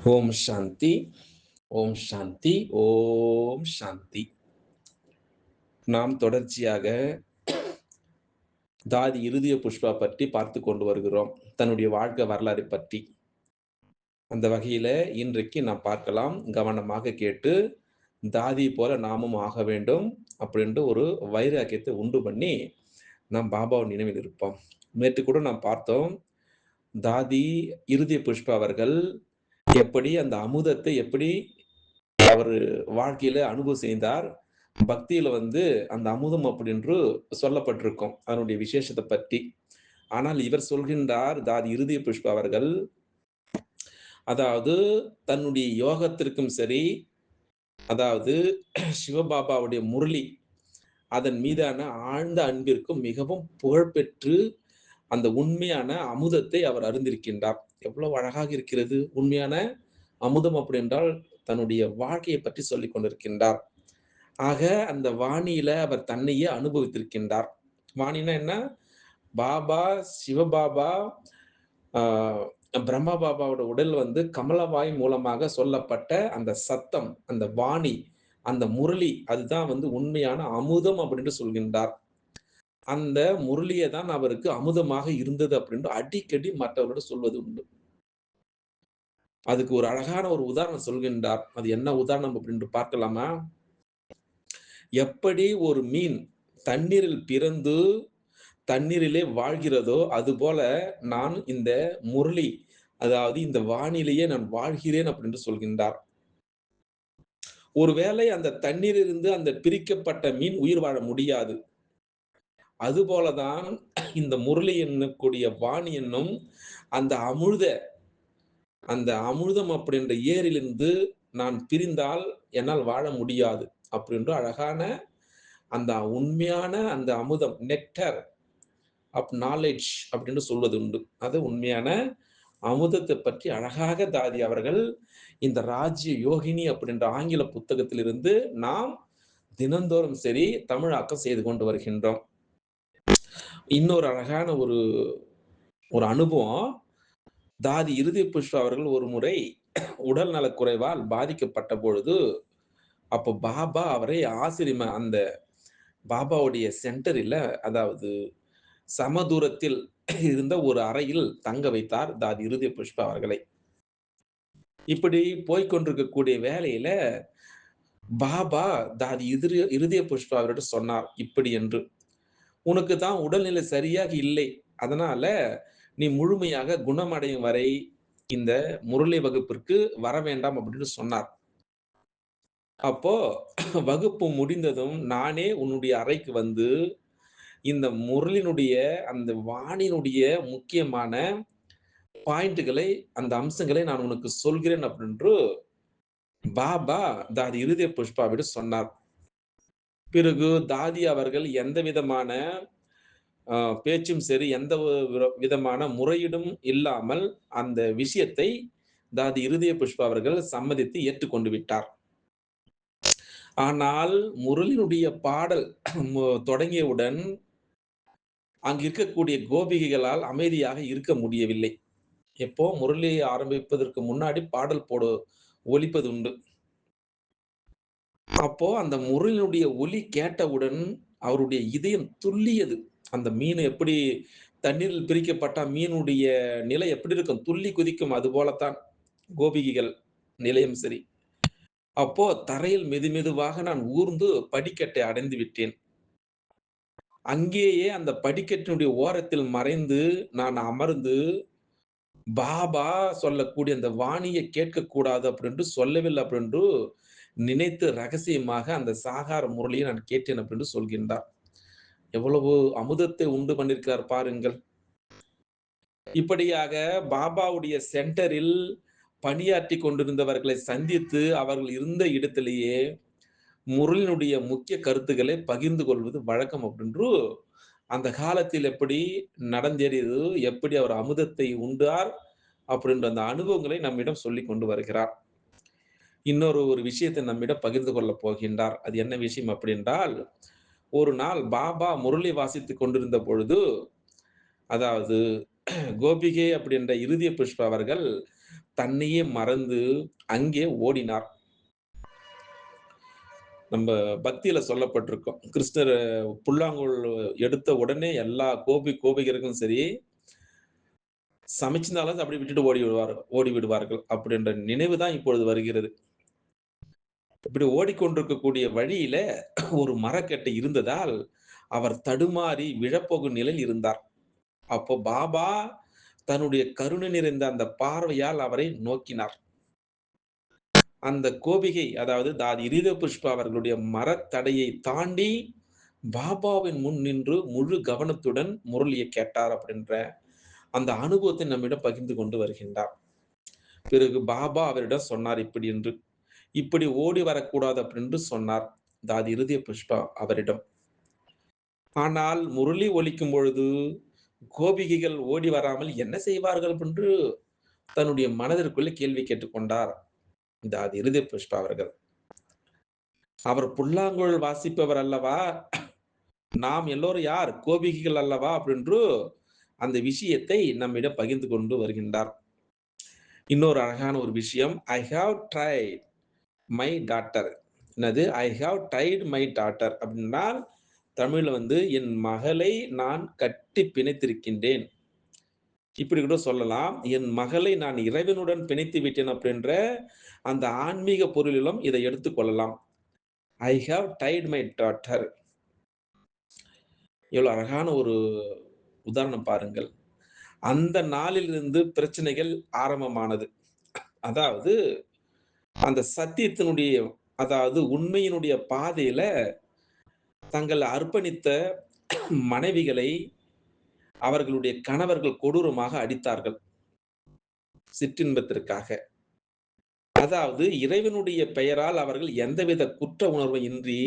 ஓம் சாந்தி, ஓம் சாந்தி, ஓம் சாந்தி. நாம் தொடர்ச்சியாக தாதி இருதய புஷ்பா பற்றி பார்த்து கொண்டு வருகிறோம். தன்னுடைய வாழ்க்கை வரலாறு பற்றி. அந்த வகையில இன்றைக்கு நாம் பார்க்கலாம். கவனமாக கேட்டு, தாதி போல நாமும் ஆக வேண்டும் அப்படின்ற ஒரு வைராக்கியத்தை உண்டு பண்ணி, நாம் பாபாவின் நினைவில் இருப்போம். நேற்று கூட நாம் பார்த்தோம். தாதி இருதய புஷ்பா அவர்கள் எப்படி அந்த அமுதத்தை எப்படி அவரு வாழ்க்கையில அனுபவம் செய்தார். பக்தியில அந்த அமுதம் அப்படின்று சொல்லப்பட்டிருக்கும். அதனுடைய விசேஷத்த பற்றி. ஆனால் இவர் சொல்கின்றார், தாதி இருதய புஷ்பா அவர்கள், அதாவது தன்னுடைய யோகத்திற்கும் சரி, அதாவது சிவபாபாவுடைய முரளி, அதன் மீதான ஆழ்ந்த அன்பிற்கும் மிகவும் புகழ்பெற்று அந்த உண்மையான அமுதத்தை அவர் அருந்திருக்கின்றார். எவ்வளவு அழகாக இருக்கிறது! உண்மையான அமுதம் அப்படி என்றால், தன்னுடைய வாழ்க்கையை பற்றி சொல்லிக் கொண்டிருக்கின்றார். ஆக அந்த வாணியில அவர் தன்னையே அனுபவித்திருக்கின்றார். வாணின்னா என்ன? பாபா, சிவபாபா, ஆ பிரம்மா பாபாவோட உடல் கமலவாய் மூலமாக சொல்லப்பட்ட அந்த சத்தம், அந்த வாணி, அந்த முரளி, அதுதான் உண்மையான அமுதம் அப்படின்னு சொல்கின்றார். அந்த முரளியே தான் அவருக்கு அமுதமாக இருந்தது அப்படின்னு அடிக்கடி மற்றவர்களிடம் சொல்வது உண்டு. அதுக்கு ஒரு அழகான ஒரு உதாரணம் சொல்கின்றார். அது என்ன உதாரணம் அப்படின்னு பார்க்கலாமா? எப்படி ஒரு மீன் தண்ணீரில் பிறந்து தண்ணீரிலே வாழ்கிறதோ, அதுபோல நான் இந்த முரளி, அதாவது இந்த வானிலேயே நான் வாழ்கிறேன் அப்படின்னு சொல்கின்றார். ஒருவேளை அந்த தண்ணீரிலிருந்து அந்த பிரிக்கப்பட்ட மீன் உயிர் வாழ முடியாது. அதுபோலதான் இந்த முரளி என்னக்கூடிய வாணி என்னும் அந்த அமிர்தம் அப்படின்ற ஏரிலிருந்து நான் பிரிந்தால் என்னால் வாழ முடியாது. அப்படின்ற அழகான அந்த உண்மையான அந்த அமுதம், நெக்டர் ஆஃப் நாலெட்ஜ் அப்படின்னு சொல்வது உண்டு. அது உண்மையான அமுதத்தை பற்றி அழகாக தாதி அவர்கள் இந்த ராஜ்ய யோகினி அப்படின்ற ஆங்கில புத்தகத்திலிருந்து நாம் தினந்தோறும் சரி தமிழாக்கம் செய்து கொண்டு வருகின்றோம். இன்னொரு அழகான ஒரு அனுபவம். தாதி இருதய புஷ்பா அவர்கள் ஒரு முறை உடல் நலக்குறைவால் பாதிக்கப்பட்ட பொழுது, அப்போ பாபா அவரை அந்த பாபாவுடைய சென்டரில, அதாவது சமதூரத்தில் இருந்த ஒரு அறையில் தங்க வைத்தார் தாதி இருதய புஷ்பா அவர்களை. இப்படி போய்க் கொண்டிருக்கக்கூடிய வேளையில பாபா தாதி இருதய புஷ்பா அவரிடம் சொன்னார் இப்படி என்று, "உனக்கு தான் உடல்நிலை சரியாக இல்லை. அதனால நீ முழுமையாக குணமடையும் வரை இந்த முரளி வகுப்பிற்கு வர வேண்டாம்" அப்படின்னு சொன்னார். அப்போ வகுப்பு முடிந்ததும் நானே உன்னுடைய அறைக்கு இந்த முரளினுடைய அந்த வாணியினுடைய முக்கியமான பாயிண்ட்‌களை, அந்த அம்சங்களை நான் உனக்கு சொல்கிறேன் அப்படின்று பாபா தாதி இருதய புஷ்பாவிடம் சொன்னார். பிறகு தாதி அவர்கள் எந்த விதமான பேச்சும் சரி, எந்த விதமான முறையீடும் இல்லாமல் அந்த விஷயத்தை தாதி இருதய புஷ்பா அவர்கள் சம்மதித்து ஏற்றுக்கொண்டு விட்டார். ஆனால் முரளினுடைய பாடல் தொடங்கியவுடன் அங்கு இருக்கக்கூடிய கோபிகைகளால் அமைதியாக இருக்க முடியவில்லை. எப்போ முரளி ஆரம்பிப்பதற்கு முன்னாடி பாடல் ஒலிப்பது உண்டு. அப்போ அந்த முரளினுடைய ஒலி கேட்டவுடன் அவருடைய இதயம் துள்ளியது. அந்த மீன் எப்படி தண்ணீரில் பிரிக்கப்பட்டா மீனுடைய நிலை எப்படி இருக்கும்? துள்ளி குதிக்கும். அதுபோலத்தான் கோபிகைகள் நிலையும் சரி. அப்போ தரையில் மெதுமெதுவாக நான் ஊர்ந்து படிக்கட்டை அடைந்து விட்டேன். அங்கேயே அந்த படிக்கட்டினுடைய ஓரத்தில் மறைந்து நான் அமர்ந்து, பாபா சொல்லக்கூடிய அந்த வாணிய கேட்கக்கூடாது அப்படின்று சொல்லவில்லை அப்படின்று நினைத்து ரகசியமாக அந்த சாகார முரளியை நான் கேட்டேன் அப்படின்று சொல்கின்றார். எவ்வளவு அமுதத்தை உண்டு பண்ணியிருக்கிறார் பாருங்கள். இப்படியாக பாபாவுடைய சென்டரில் பணியாற்றிக் கொண்டிருந்தவர்களை சந்தித்து, அவர்கள் இருந்த இடத்திலேயே முரளினுடைய முக்கிய கருத்துக்களை பகிர்ந்து கொள்வது வழக்கம் அப்படின்று, அந்த காலத்தில் எப்படி நடந்தேறியது, எப்படி அவர் அமுதத்தை உண்டார் அப்படின்ற அந்த அனுபவங்களை நம்மிடம் சொல்லிக் கொண்டு வருகிறார். ஒரு விஷயத்தை நம்மிடம் பகிர்ந்து கொள்ளப் போகின்றார். அது என்ன விஷயம் அப்படி என்றால், ஒரு நாள் பாபா முரளி வாசித்துக் கொண்டிருந்த பொழுது, அதாவது கோபிகை அப்படின்ற இருதய புஷ்பா அவர்கள் தன்னையே மறந்து அங்கே ஓடினார். நம்ம பக்தியில சொல்லப்பட்டிருக்கும். கிருஷ்ணர் புல்லாங்குழல் எடுத்த உடனே எல்லா கோபிகர்களும் சரி, சமைச்சிருந்தாலும் அப்படி விட்டுட்டு ஓடி விடுவார்கள். அப்படின்ற நினைவு தான் இப்பொழுது வருகிறது. இப்படி ஓடிக்கொண்டிருக்கக்கூடிய வழியில ஒரு மரக்கட்டை இருந்ததால், அவர் தடுமாறி விழப்போகும் நிலையில் இருந்தார். அப்போ பாபா தன்னுடைய கருணை நிறைந்த அந்த பார்வையால் அவரை நோக்கினார். அந்த கோபிகை, அதாவது தாதி இருதய புஷ்பா அவர்களுடைய மரத்தடையை தாண்டி பாபாவின் முன் நின்று முழு கவனத்துடன் முரளியை கேட்டார் அப்படின்ற அந்த அனுபவத்தை நம்மிடம் பகிர்ந்து கொண்டு வருகின்றார். பிறகு பாபா அவரிடம் சொன்னார் இப்படி என்று, இப்படி ஓடி வரக்கூடாது அப்படின்னு சொன்னார் தாதி இருதய புஷ்பா அவரிடம். ஆனால் முரளி ஒலிக்கும் பொழுது கோபிகைகள் ஓடி வராமல் என்ன செய்வார்கள் என்று தன்னுடைய மனதிற்குள்ளே கேள்வி கேட்டுக்கொண்டார் தாதி இருதய புஷ்பா அவர்கள். அவர் புல்லாங்குழல் வாசிப்பவர் அல்லவா, நாம் எல்லோரும் யார் கோபிகைகள் அல்லவா அப்படின்று அந்த விஷயத்தை நம்மிடம் பகிர்ந்து கொண்டு வருகின்றார். இன்னொரு அழகான ஒரு விஷயம், I have tried my daughter. என்னது? I have tied my daughter அப்படின்னா தமிழ்ல என் மகளை நான் கட்டி பிணைத்திருக்கின்றேன். இப்படி கூட சொல்லலாம். என் மகளை நான் இறைவனுடன் பிணைத்து விட்டேன் அப்படின்ற அந்த ஆன்மீக பொருளிலும் இதை எடுத்துக் கொள்ளலாம். I have tied my daughter. எவ்வளவு அழகான ஒரு உதாரணம் பாருங்கள். அந்த நாளிலிருந்து பிரச்சனைகள் ஆரம்பமானது. அதாவது அந்த சத்தியத்தினுடைய, அதாவது உண்மையினுடைய பாதையில தங்கள் அர்ப்பணித்த மனைவிகளை அவர்களுடைய கணவர்கள் கொடூரமாக அடித்தார்கள் சிற்றின்பத்திற்காக. அதாவது இறைவனுடைய பெயரால் அவர்கள் எந்தவித குற்ற உணர்வும் இன்றி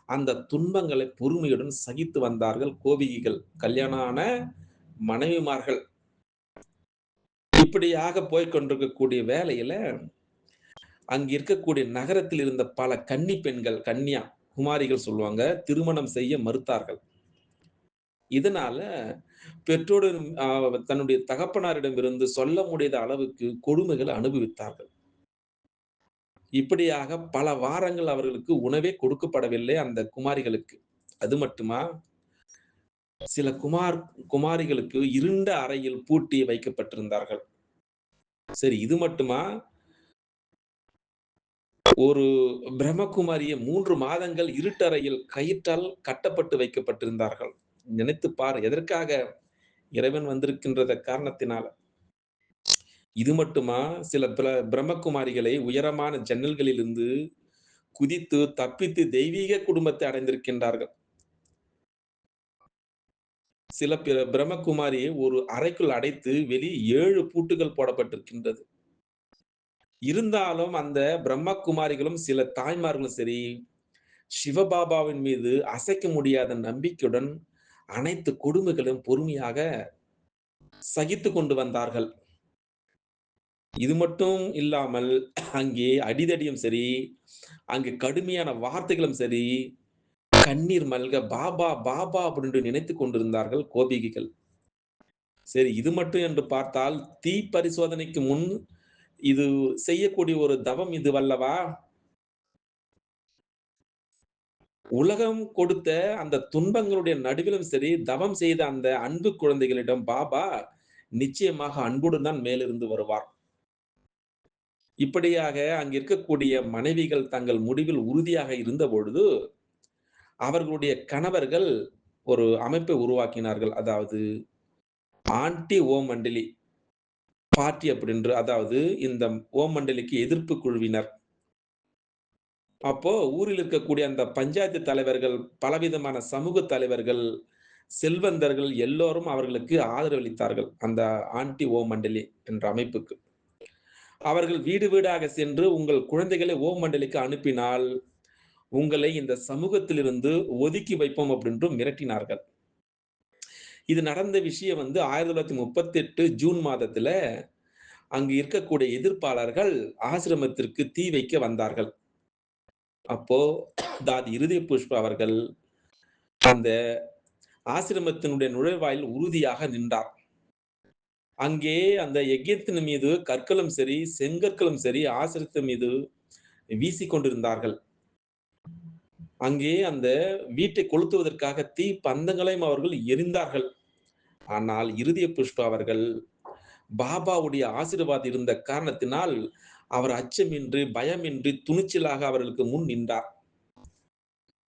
அந்த துன்பங்களை பொறுமையுடன் சகித்து வந்தார்கள் கோபிகைகள், கல்யாணம் ஆன மனைவிமார்கள். இப்படியாக போய்கொண்டிருக்கக்கூடிய வேளையில அங்க இருக்கக்கூடிய நகரத்தில் இருந்த பல கன்னி பெண்கள், கன்னியா குமாரிகள் சொல்லுவாங்க, திருமணம் செய்ய மறுத்தார்கள். இதனால பெற்றோர் தன்னுடைய தகப்பனாரிடம் இருந்து சொல்ல முடியாத அளவுக்கு கொடுமைகளை அனுபவித்தார்கள். இப்படியாக பல வாரங்கள் அவர்களுக்கு உணவே கொடுக்கப்படவில்லை அந்த குமாரிகளுக்கு. அது மட்டுமா, சில குமாரிகளுக்கு இருண்ட அறையில் பூட்டி வைக்கப்பட்டிருந்தார்கள். சரி, இது மட்டுமா, ஒரு பிரம்மகுமாரியை 3 மாதங்கள் இருட்டறையில் கயிற்றால் கட்டப்பட்டு வைக்கப்பட்டிருந்தார்கள். நினைத்து பார், எதற்காக? இறைவன் வந்திருக்கின்ற காரணத்தினால. இது மட்டுமா, சில பிரம்மகுமாரிகளை உயரமான ஜன்னல்களிலிருந்து குதித்து தப்பித்து தெய்வீக குடும்பத்தை அடைந்திருக்கின்றார்கள். சில பிரம்மகுமாரியை ஒரு அறைக்குள் அடைத்து வெளியே 7 பூட்டுகள் போடப்பட்டிருக்கின்றது. இருந்தாலும் அந்த பிரம்மகுமாரிகளும் சில தாய்மார்களும் சரி, சிவபாபாவின் மீது அசைக்க முடியாத நம்பிக்கையுடன் அனைத்து கொடுமைகளும் பொறுமையாக சகித்துக் கொண்டு வந்தார்கள். இது மட்டும் இல்லாமல் அங்கே அடிதடியும் சரி, அங்கு கடுமையான வார்த்தைகளும் சரி, கண்ணீர் மல்க பாபா பாபா அப்படின்னு நினைத்துக் கொண்டிருந்தார்கள் கோபிகைகள். சரி, இது மட்டும் என்று பார்த்தால் தீ பரிசோதனைக்கு முன் இது செய்யக்கூடிய ஒரு தவம் இதுவல்லவா? உலகம் கொடுத்த அந்த துன்பங்களுடைய நடுவிலும் சரி, தவம் செய்த அந்த அன்பு குழந்தைகளிடம் பாபா நிச்சயமாக அன்புடன் தான் மேலிருந்து வருவார். இப்படியாக அங்க இருக்கக்கூடிய மனைவிகள் தங்கள் முடிவில் உறுதியாக இருந்த பொழுது, அவர்களுடைய கணவர்கள் ஒரு அமைப்பை உருவாக்கினார்கள். அதாவது ஆன்டி ஓம் மண்டலி பார்ட்டி அப்படின்று, அதாவது இந்த ஓம் மண்டலிக்கு எதிர்ப்பு குழுவினர். அப்போ ஊரில் இருக்கக்கூடிய அந்த பஞ்சாயத்து தலைவர்கள், பலவிதமான சமூக தலைவர்கள், செல்வந்தர்கள் எல்லோரும் அவர்களுக்கு ஆதரவளித்தார்கள். அந்த ஆன்டி ஓம் மண்டலி என்ற அமைப்புக்கு. அவர்கள் வீடு வீடாக சென்று உங்கள் குழந்தைகளை ஓம் மண்டலிக்கு அனுப்பினால், உங்களை இந்த சமூகத்திலிருந்து ஒதுக்கி வைப்போம் அப்படின்று மிரட்டினார்கள். இது நடந்த விஷயம் 1938 ஜூன் மாதத்துல அங்கு இருக்கக்கூடிய எதிர்ப்பாளர்கள் ஆசிரமத்திற்கு தீ வைக்க வந்தார்கள். அப்போ தாதி இருதய புஷ்பா அவர்கள் அந்த ஆசிரமத்தினுடைய நுழைவாயில் உறுதியாக நின்றார். அங்கே அந்த எகிப்தின் மீது கற்களும் சரி, செங்கற்களும் சரி ஆசிரியத்தின் மீது வீசிக் கொண்டிருந்தார்கள். அங்கே அந்த வீட்டை கொளுத்துவதற்காக தீ பந்தங்களையும் அவர்கள் எறிந்தார்கள். ஆனால் இருதய புஷ்பா அவர்கள் பாபாவுடைய ஆசீர்வாதம் இருந்த காரணத்தினால், அவர் அச்சமின்றி, பயமின்றி, துணிச்சலாக அவர்களுக்கு முன் நின்றார்.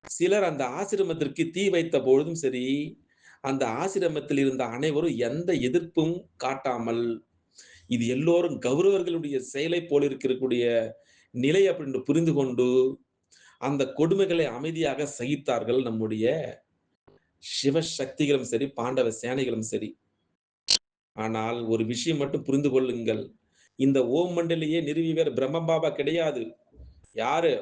சிலர் அந்த ஆசிரமத்திற்கு தீ வைத்த பொழுதும் சரி, அந்த ஆசிரமத்தில் இருந்த அனைவரும் எந்த எதிர்ப்பும் காட்டாமல், இது எல்லோரும் கௌரவர்களுடைய செயலைப் போல இருக்கக்கூடிய நிலை அப்படின்னு புரிந்து கொண்டு, அந்த கொடுமைகளை அமைதியாக சகித்தார்கள் நம்முடைய சிவசக்திகளும் சரி, பாண்டவ சேனைகளும் சரி. ஆனால் ஒரு விஷயம் மட்டும் புரிந்து கொள்ளுங்கள். இந்த ஓம் மண்டலியே நிறுவியவர் பிரம்ம பாபா கிடையாது. யாரு?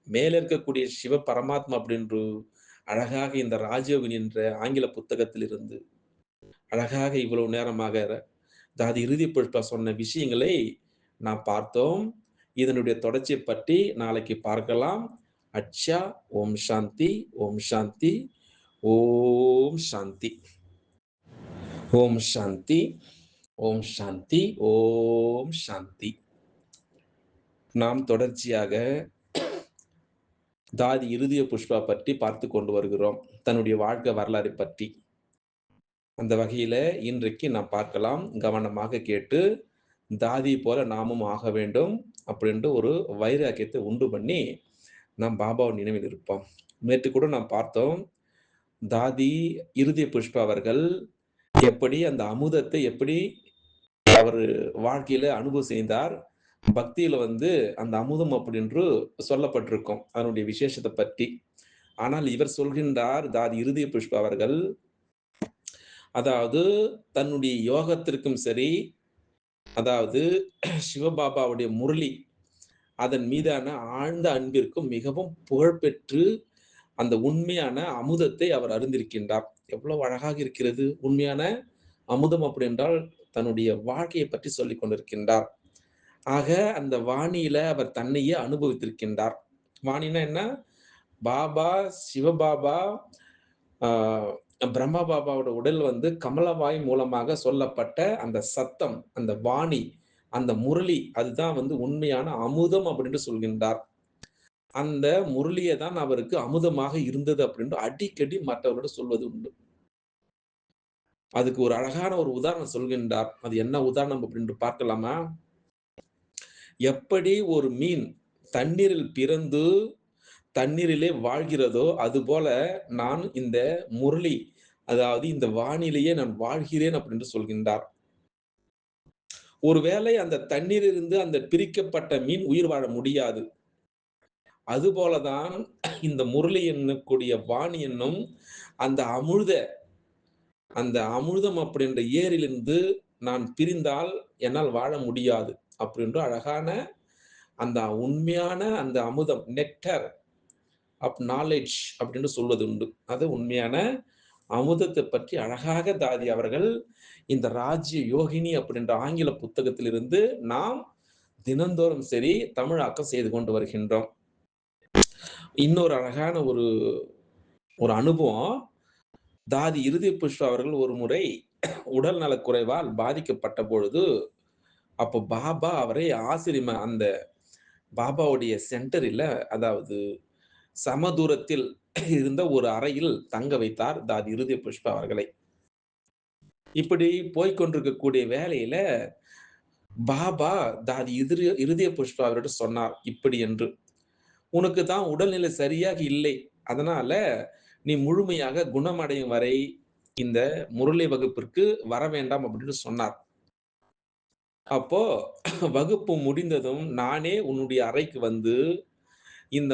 மேல இருக்கக்கூடிய சிவ பரமாத்மா அப்படின்று அழகாக இந்த ராஜயோகினி என்ற ஆங்கில புத்தகத்திலிருந்து அழகாக இவ்வளவு நேரமாக தாதி இறுதி புஷ்பா சொன்ன விஷயங்களை நாம் பார்த்தோம். இதனுடைய தொடர்ச்சியை பற்றி நாளைக்கு பார்க்கலாம். அச்சா, ஓம் சாந்தி, ஓம் சாந்தி, ஓம் சாந்தி. ஓம் சாந்தி, ஓம் சாந்தி, ஓம் சாந்தி. நாம் தொடர்ச்சியாக தாதி இருதய புஷ்பா பற்றி பார்த்து கொண்டு வருகிறோம். தன்னுடைய வாழ்க்கை வரலாறை பற்றி. அந்த வகையில இன்றைக்கு நாம் பார்க்கலாம். கவனமாக கேட்டு, தாதி போல நாமும் ஆக வேண்டும் அப்படின்ட்டு ஒரு வைராக்கியத்தை உண்டு பண்ணி, நாம் பாபாவின் நினைவில் இருப்போம். நேற்று கூட நாம் பார்த்தோம். தாதி இருதய புஷ்பா அவர்கள் எப்படி அந்த அமுதத்தை எப்படி அவரு வாழ்க்கையில அனுபவம் செய்தார். பக்தியில அந்த அமுதம் அப்படின்று சொல்லப்பட்டிருக்கும். அதனுடைய விசேஷத்த பற்றி. ஆனால் இவர் சொல்கின்றார், தாதி இருதய புஷ்பா அவர்கள், அதாவது தன்னுடைய யோகத்திற்கும் சரி, அதாவது சிவபாபாவுடைய முரளி, அதன் மீதான ஆழ்ந்த அன்பிற்கும் மிகவும் புகழ்பெற்று அந்த உண்மையான அமுதத்தை அவர் அருந்திருக்கின்றார். எவ்வளவு அழகாக இருக்கிறது! உண்மையான அமுதம் அப்படி என்றால் தன்னுடைய வாழ்க்கையை பற்றி சொல்லிக் கொண்டிருக்கின்றார். ஆக அந்த வாணியில அவர் தன்னையே அனுபவித்திருக்கின்றார். வாணின்னா என்ன? பாபா, சிவபாபா, ஆ பிரம்மா பாபாவோட உடல் கமலவாய் மூலமாக சொல்லப்பட்ட அந்த சத்தம், அந்த வாணி, அந்த முரளி, அதுதான் உண்மையான அமுதம் அப்படின்னு சொல்கின்றார். அந்த முரளிய தான் அவருக்கு அமுதமாக இருந்தது அப்படின்னு அடிக்கடி மற்றவர்களிடம் சொல்வது உண்டு. அதுக்கு ஒரு அழகான ஒரு உதாரணம் சொல்கின்றார். அது என்ன உதாரணம் அப்படின்னு பார்க்கலாமா? எப்படி ஒரு மீன் தண்ணீரில் பிறந்து தண்ணீரிலே வாழ்கிறதோ, அதுபோல நான் இந்த முரளி, அதாவது இந்த வானிலேயே நான் வாழ்கிறேன் அப்படின்னு சொல்கின்றார். ஒருவேளை அந்த தண்ணீரிலிருந்து அந்த பிரிக்கப்பட்ட மீன் உயிர் வாழ முடியாது. அதுபோலதான் இந்த முரளி என்னக்கூடிய வாணி என்னும் அந்த அந்த அமிர்தம் அப்படின்ற ஏரிலிருந்து நான் பிரிந்தால் என்னால் வாழ முடியாது. அப்படின்ற அழகான அந்த உண்மையான அந்த அமுதம், நெக்டர் ஆஃப் நாலெட்ஜ் அப்படின்னு சொல்வது உண்டு. அது உண்மையான அமுதத்தை பற்றி அழகாக தாதி அவர்கள் இந்த ராஜ்ய யோகினி அப்படின்ற ஆங்கில புத்தகத்திலிருந்து நாம் தினந்தோறும் சரி தமிழாக்கம் செய்து கொண்டு வருகின்றோம். இன்னொரு அழகான ஒரு ஒரு அனுபவம். தாதி இருதய புஷ்பா அவர்கள் ஒரு முறை உடல் நலக்குறைவால் பாதிக்கப்பட்ட பொழுது, அப்போ பாபா அவரை அந்த பாபாவுடைய சென்டரில, அதாவது சமதூரத்தில் இருந்த ஒரு அறையில் தங்க வைத்தார் தாதி இருதய புஷ்பா அவர்களை. இப்படி போய்க் கொண்டிருக்கக்கூடிய வேளையில பாபா தாதி இருதய புஷ்பா அவரிடம் சொன்னார் இப்படி என்று, "உனக்கு தான் உடல்நிலை சரியாக இல்லை. அதனால நீ முழுமையாக குணமடையும் வரை இந்த முரளி வகுப்பிற்கு வர வேண்டாம்" அப்படின்னு சொன்னார். அப்போ வகுப்பு முடிந்ததும் நானே உன்னுடைய அறைக்கு இந்த